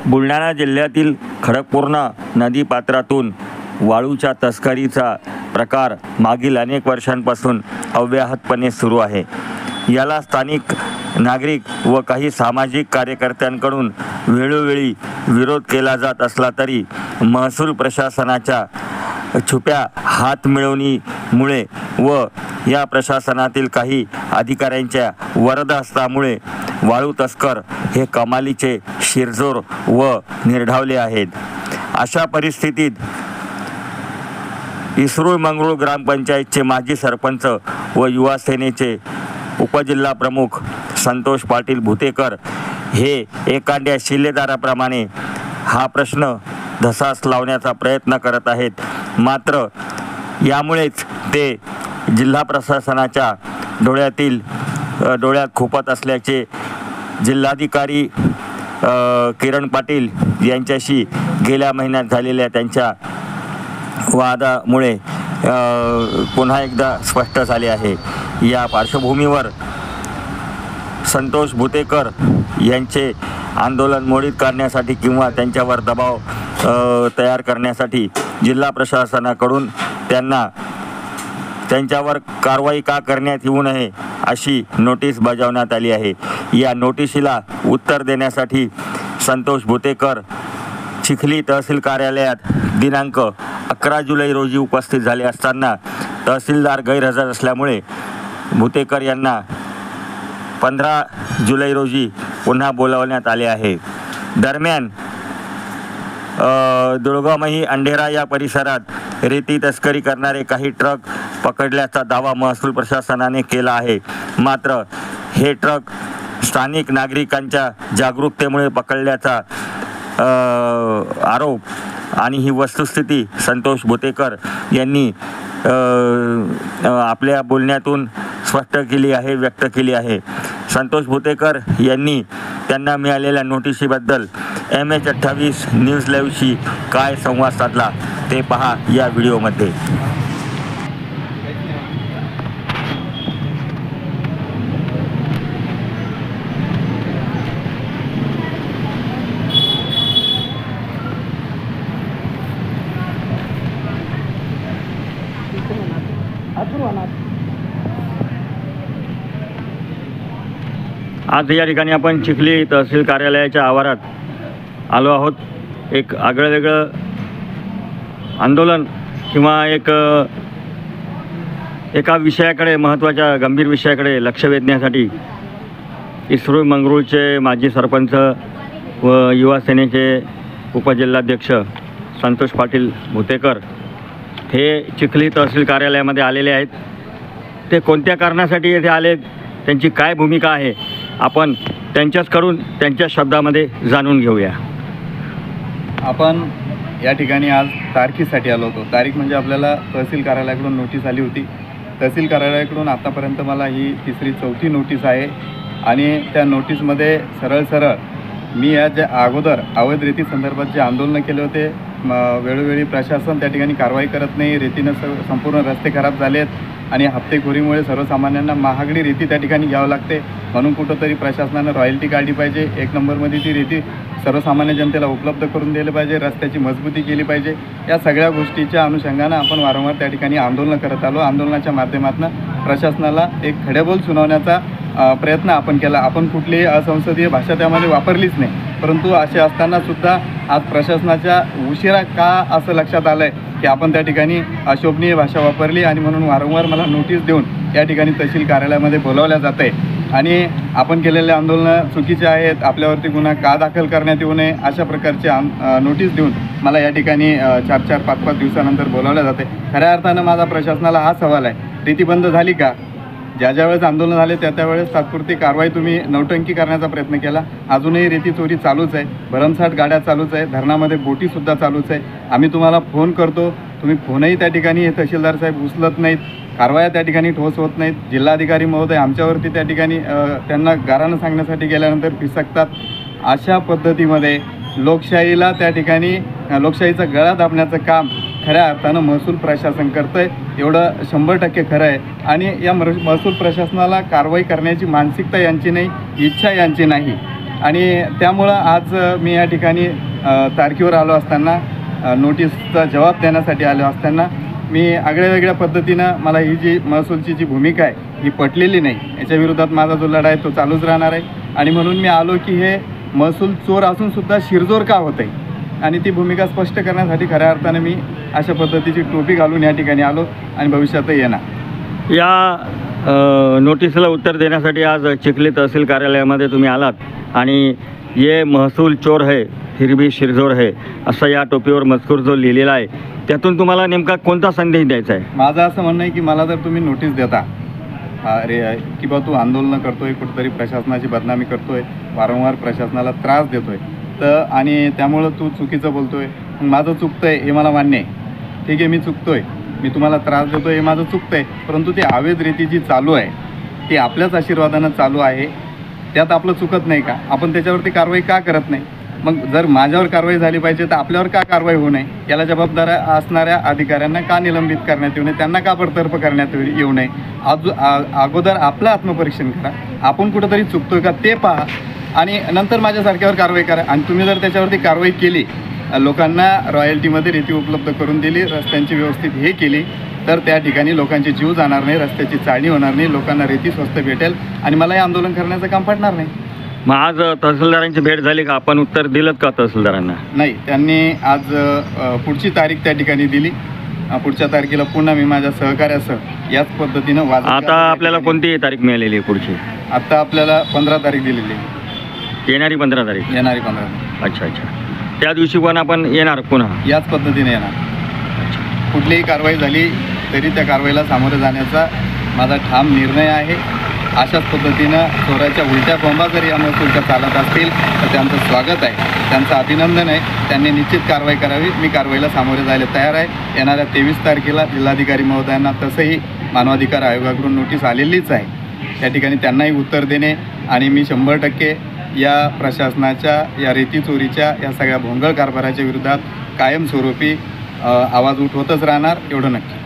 बुलढाणा जिल्ह्यातील खडकपूर्णा नदीपात्रातून वाळूच्या तस्करीचा प्रकार मागील अनेक वर्षांपासून अव्याहतपणे सुरू आहे. याला स्थानिक नागरिक व काही सामाजिक कार्यकर्त्यांकडून वेळोवेळी विरोध केला जात असला तरी महसूल प्रशासनाच्या छुप्या हातमिळवणीमुळे व या प्रशासनातील काही अधिकाऱ्यांच्या वरदहस्तामुळे वाळू तस्कर हे कमालीचे शिरजोर व निर्ढावले आहेत. अशा परिस्थितीत इसरूळ मंगरूळ ग्रामपंचायतचे माजी सरपंच व युवा सेनेचे उपजिल्हा प्रमुख संतोष पाटील भुतेकर हे एखाद्या शिलेदाराप्रमाणे हा प्रश्न धसास लावण्याचा प्रयत्न करत आहेत. मात्र यामुळेच ते जिल्हा प्रशासनाच्या डोळ्यात खुपत असल्याचे जिल्हाधिकारी किरण पाटील यांच्याशी गेल्या महिन्यात झालेल्या त्यांच्या वादामुळे पुन्हा एकदा स्पष्ट झाले आहे. या पार्श्वभूमीवर संतोष भुतेकर यांचे आंदोलन मोडीत काढण्यासाठी किंवा त्यांच्यावर दबाव तयार करण्यासाठी जिल्हा प्रशासनाकडून त्यांच्यावर कारवाई का करण्यात येऊ नये अशी नोटीस बजावण्यात आली आहे. या नोटिशीला उत्तर देण्यासाठी संतोष भुतेकर चिखली तहसील कार्यालयात दिनांक 11 जुलै रोजी उपस्थित झाले असताना तहसीलदार गैरहजर असल्यामुळे भुतेकर यांना 15 जुलै रोजी पुन्हा बोलावण्यात आले आहे. दरम्यान दुर्गमही अंढेरा या परिसरात रेती तस्करी करणारे काही ट्रक पकडल्याचा दावा महसूल प्रशासनाने केला आहे. मात्र हे ट्रक स्थानिक नागरिकांच्या जागरूकतेमुळे पकडल्याचा आरोप आणि ही वस्तुस्थिती संतोष भुतेकर यांनी आपल्या बोलण्यातून स्पष्ट केली आहे, व्यक्त केली आहे. संतोष भुतेकर यांनी त्यांना मिळालेल्या नोटिशीबद्दल MH28 न्यूज लाईव्हशी काय संवाद साधला ते पहा या व्हिडिओमध्ये. आज या ठिकाणी आपण चिखली तहसील कार्यालयाच्या आवारात आलो आहोत. एक आगळंवेगळं आंदोलन किंवा एका विषयाकडे, महत्त्वाच्या गंभीर विषयाकडे लक्ष वेधण्यासाठी इसरूळ मंगरूळचे माजी सरपंच व युवा सेनेचे उपजिल्हाध्यक्ष संतोष पाटील भुतेकर हे चिखली तहसील कार्यालयामध्ये आलेले आहेत. ते कोणत्या कारणासाठी येथे आलेत, त्यांची काय भूमिका आहे, आपण त्यांच्याचकडून त्यांच्या शब्दामध्ये जाणून घेऊया. आपण या ठिकाणी आज तारखेसाठी आलो होतो. तारीख म्हणजे आपल्याला तहसील कार्यालयाकडून नोटीस आली होती. तहसील कार्यालयाकडून आतापर्यंत मला ही 3री-4थी नोटीस आहे आणि त्या नोटीसमध्ये सरळ मी या ज्या अगोदर अवैध रेती संदर्भात जे आंदोलनं केले होते, वेळोवेळी प्रशासन त्या ठिकाणी कारवाई करत नाही, रेतीनं संपूर्ण रस्ते खराब झाले आहेत आणि हप्तेखोरीमुळे सर्वसामान्यांना महागडी रेती त्या ठिकाणी घ्यावं लागते. म्हणून कुठंतरी प्रशासनानं रॉयल्टी काढली पाहिजे. 1 नंबरमध्ये ती रेती सर्वसामान्य जनतेला उपलब्ध करून दिली पाहिजे, रस्त्याची मजबूती केली पाहिजे. या सगळ्या गोष्टीच्या अनुषंगानं आपण वारंवार त्या ठिकाणी आंदोलनं करत आलो. आंदोलनाच्या माध्यमातून प्रशासनाला एक खडेबोल सुनावण्याचा प्रयत्न आपण केला. आपण कुठलीही असंसदीय भाषा त्यामध्ये वापरलीच नाही. परंतु असे असतानासुद्धा आज प्रशासनाच्या उशिरा का असं लक्षात आलं आहे की आपण त्या ठिकाणी अशोभनीय भाषा वापरली आणि म्हणून वारंवार मला नोटीस देऊन या ठिकाणी तहसील कार्यालयामध्ये बोलावल्या जात आहे. आणि आपण केलेले आंदोलनं चुकीचे आहेत, आपल्यावरती गुन्हा का दाखल करण्यात येऊ नये अशा प्रकारचे नोटीस देऊन मला या ठिकाणी 4-4, 5-5 दिवसानंतर बोलावल्या जाते. खऱ्या अर्थानं माझा प्रशासनाला हा सवाल आहे, रेती बंद झाली का? ज्या वेळेस आंदोलन झाले त्यावेळेस तात्पुरती कारवाई तुम्ही नौटंकी करण्याचा प्रयत्न केला. अजूनही रेती चोरी चालूच आहे, भरमसाठ गाड्या चालूच आहे, धरणामध्ये बोटीसुद्धा चालूच आहे. आम्ही तुम्हाला फोन करतो, तुम्ही फोनही त्या ठिकाणी तहसीलदार साहेब उचलत नाहीत, कारवाया त्या ठिकाणी ठोस होत नाहीत. जिल्हाधिकारी महोदय आमच्यावरती त्या ठिकाणी त्यांना गारानं सांगण्यासाठी गेल्यानंतर फिसकतात. अशा पद्धतीमध्ये लोकशाहीला त्या ठिकाणी लोकशाहीचा गळा दाबण्याचं काम खऱ्या अर्थानं महसूल प्रशासन करतं आहे, एवढं 100% खरं आहे. आणि या महसूल प्रशासनाला कारवाई करण्याची मानसिकता यांची नाही, इच्छा यांची नाही. आणि त्यामुळं आज मी या ठिकाणी तारखेवर आलो असताना नोटीसचा जबाब देण्यासाठी आलो असताना मी आगळ्या वेगळ्या पद्धतीनं मला ही जी महसूलची जी भूमिका आहे ही पटलेली नाही. याच्या विरोधात माझा जो लढा आहे तो चालूच राहणार आहे आणि म्हणून मी आलो की हे महसूल चोर असूनसुद्धा शिरजोर का होत आहे आणि ती भूमिका स्पष्ट करण्यासाठी खऱ्या अर्थानं मी अशा पद्धतीची टोपी घालून या ठिकाणी आलो आणि भविष्यातही येणार. या नोटीसला उत्तर देण्यासाठी आज चिखली तहसील कार्यालयामध्ये तुम्ही आलात आणि ये महसूल चोर है फिर भी शिरजोर है असं या टोपीवर मजकूर जो लिहिलेला आहे त्यातून तुम्हाला नेमका कोणता संदेश द्यायचा आहे? माझं असं म्हणणं आहे की मला जर तुम्ही नोटीस देता अरे की बा तू आंदोलनं करतोय, कुठंतरी प्रशासनाची बदनामी करतोय, वारंवार प्रशासनाला त्रास देतोय तर आणि त्यामुळं तू चुकीचं बोलतोय, माझं चुकतंय हे मला मान्य आहे. ठीक आहे, मी चुकतोय, मी तुम्हाला त्रास देतोय हे माझं चुकतंय, परंतु ती अवैध रीती जी चालू आहे ती आपल्याच आशीर्वादानं चालू आहे. त्यात आपलं चुकत नाही का? आपण त्याच्यावरती कारवाई का करत नाही? मग जर माझ्यावर कारवाई झाली पाहिजे तर आपल्यावर का कारवाई होऊ नये? याला जबाबदार असणाऱ्या अधिकाऱ्यांना का निलंबित करण्यात येऊ नये? त्यांना का बडतर्फ करण्यात येऊ नये? अगोदर आपलं आत्मपरीक्षण करा, आपण कुठंतरी चुकतोय का ते पहा आणि नंतर माझ्यासारख्यावर कारवाई करा. आणि तुम्ही जर त्याच्यावरती कारवाई केली, लोकांना रॉयल्टीमध्ये रेती उपलब्ध करून दिली, रस्त्यांची व्यवस्थित हे केली तर त्या ठिकाणी लोकांचे जीव जाणार नाही, रस्त्याची चाळणी होणार नाही, लोकांना रेती स्वस्त भेटेल आणि मला हे आंदोलन करण्याचं काम पडणार नाही. मग आज तहसीलदारांची भेट झाली का? आपण उत्तर दिलं का तहसीलदारांना? नाही, त्यांनी आज पुढची तारीख त्या ठिकाणी दिली. पुढच्या तारखेला पुन्हा मी माझ्या सहकार्यासह याच पद्धतीनं आता आपल्याला कोणती तारीख मिळालेली आहे पुढची? आता आपल्याला 15 तारीख दिलेली आहे. येणारी 15 तारीख? येणारी 15 तारीख. अच्छा अच्छा. त्या दिवशी पण आपण येणार पुन्हा याच पद्धतीने येणार. कुठलीही कारवाई झाली तरी त्या कारवाईला सामोरं जाण्याचा माझा ठाम निर्णय आहे. अशाच पद्धतीनं चोराच्या उलट्या बॉम्बा जर या महसूलच्या चालत असतील तर त्यांचं स्वागत आहे, त्यांचं अभिनंदन आहे. त्यांनी निश्चित कारवाई करावी. मी कारवाईला सामोरे जायला तयार आहे. येणाऱ्या 23 तारखेला जिल्हाधिकारी महोदयांना तसंही मानवाधिकार आयोगाकडून नोटीस आलेलीच आहे. त्या ठिकाणी त्यांनाही उत्तर देणे आणि मी 100% या प्रशासनाच्या या रेती चोरीच्या या सगळ्या भोंगळ कारभाराच्या विरोधात कायमस्वरूपी आवाज उठवतच राहणार, एवढं नक्की.